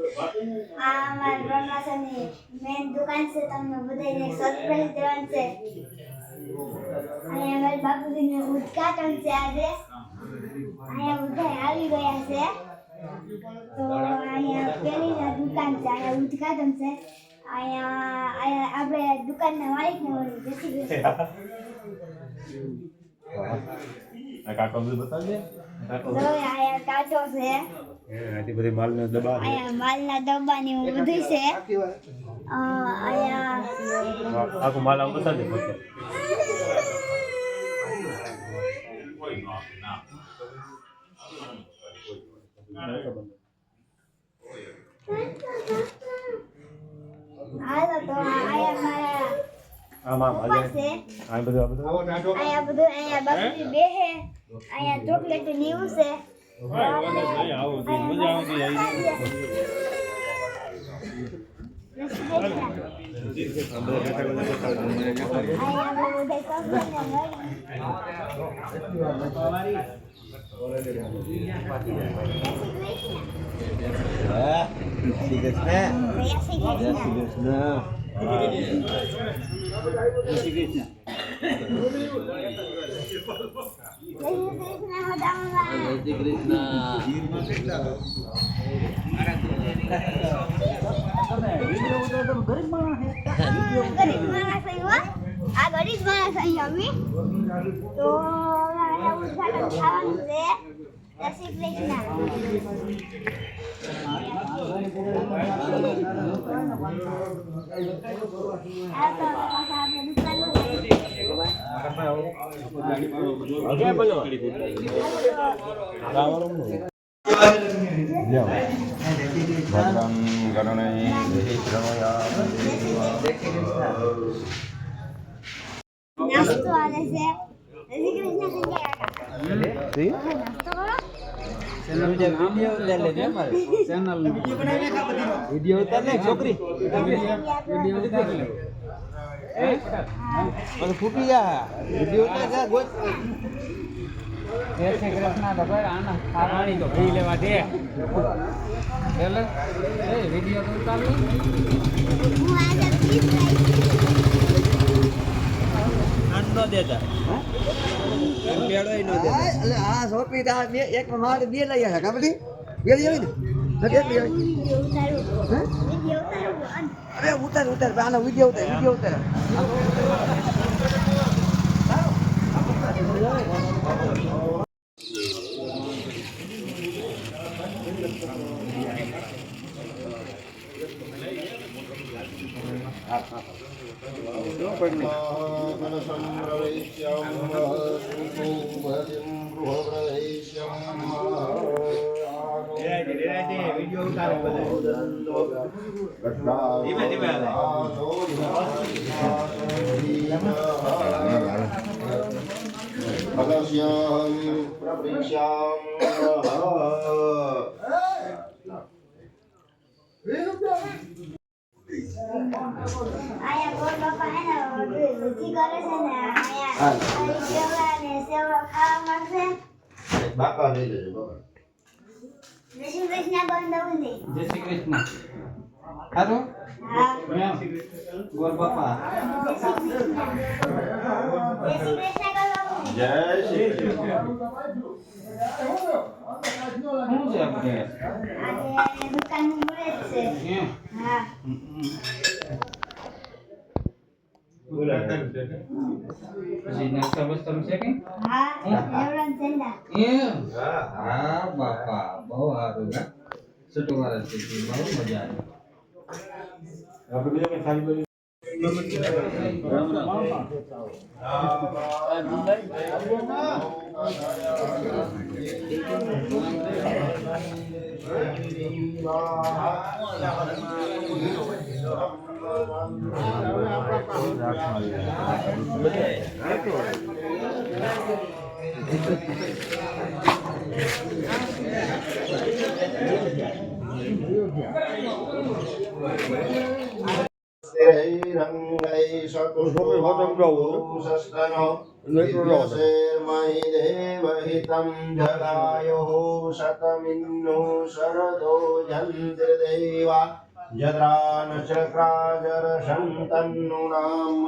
આ અમારા પ્રવાસની મેન દુકાન છે તમને બધાને સરપ્રાઈઝ દેવાનું છે અહીંયા અમારા બાપુજીનું ઉદ્ઘાટન છે આજે અહીંયા બધા આવી ગયા છે તો અહીંયા પેલી દુકાન છે અહીંયા ઉદ્ઘાટન છે અહીંયા આપણે દુકાનના માલિકને મળી જતી છે આ કાકો બધું બતાવજે કાકો તો અહીંયા કાચો છે આથી બધી માલના ડબ્બા અહીંયા માલના ડબ્બાની બધું છે અહીંયા આખો માલ આમ બતાવજે ફક્ત હાલો તો અહીંયા મારા આમાં પપ્પા છે આ બધું અહીંયા બાપુજી બેહે અહીંયા ચોકલેટ નીવું છે આ ગરીબ માણસ અહીંયા અમે તો ઉદ્ઘાટન થવાનું છે જય શ્રી કૃષ્ણ ભદ્રં ગણનૈ નાસ્તો આલે છે જય શ્રી કૃષ્ણ સંજય કાકા નાસ્તો કરો વિડિયો ઉતાર લે છોકરી ફૂટી જા વિડિયો ઉતાર જા ગોત જય શ્રી કૃષ્ણ તો ભાઈ આના ખાવાની તો પી લેવા દે એટલે એ વિડિયો તો ઉતાર લે હું આજે પ્લીઝ નો દેતા પેડોય નો દેતા એટલે આ સોપી તા બે એક માર બે લઈ આયા કાબડી બે લઈ આવી ને એક લઈ આવી વિડિયો ઉતારું અરે ઉતાર આનો વિડિયો ઉતાર આયા ગોળ બાપા હે ને વિધિ કરે છે ને આયા સેવા ને સેવા ખાવા મળશે બાપા લઈ લેજો બાપા જય શ્રી કૃષ્ણ બંધવું ને જય શ્રી કૃષ્ણ હાલો હા ગોર બાપા જય શ્રી કૃષ્ણ કરો જય શ્રી કૃષ્ણ શું છે આપણે આજે દુકાનનું મુહૂર્ત છે હા પછી નાસ્તા બસ્તા છે કે હા એવડન ચંદા એમ હા બાપા બહુ સારું ને છોટો વાળા છે બહુ મજા આવી આપણે બીજા કઈ થાળી બની રંગૈ સતુષસ્તનો દિવ્યસેર્મહિ દેવહિતં જગાયોઃ શતમિન્નો શરદો જંત્રદેવા જત્રા નચક્રાજરશંતન્નુ નામઃ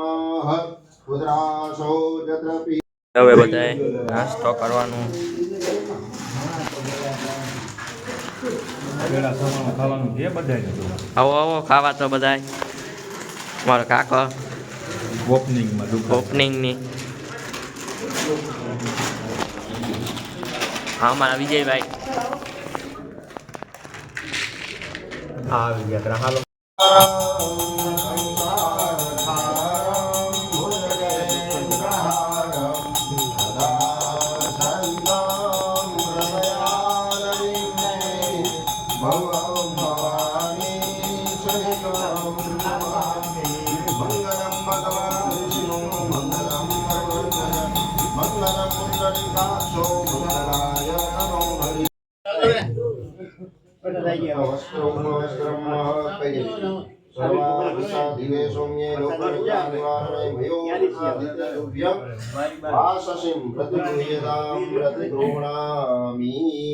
ઉદ્રાસો જત્રપી. હવે બધાએ નાસ્તો કરવાનું. પેલા સવારમાં ખાવાનું છે બધાય આવો આવો ખાવા તો બધાય. મારો કાકો ઓપનિંગમાં દુકાન ઓપનિંગની. હા મારા વિજયભાઈ આવી ગયા ત્રા હાલો.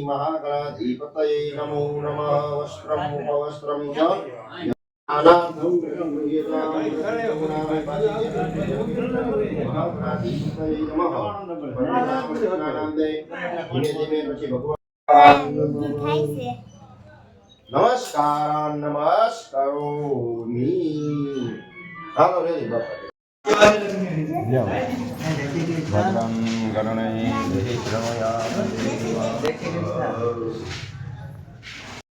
મહાગણાધિપતये નમો નમઃ. વસ્ત્રમ ઉપવસ્ત્રમ ચ થાય છે. નમસ્કાર નમસ્કારોમી. હાલો રેડી બાપા. ભદ્રં ગણનૈ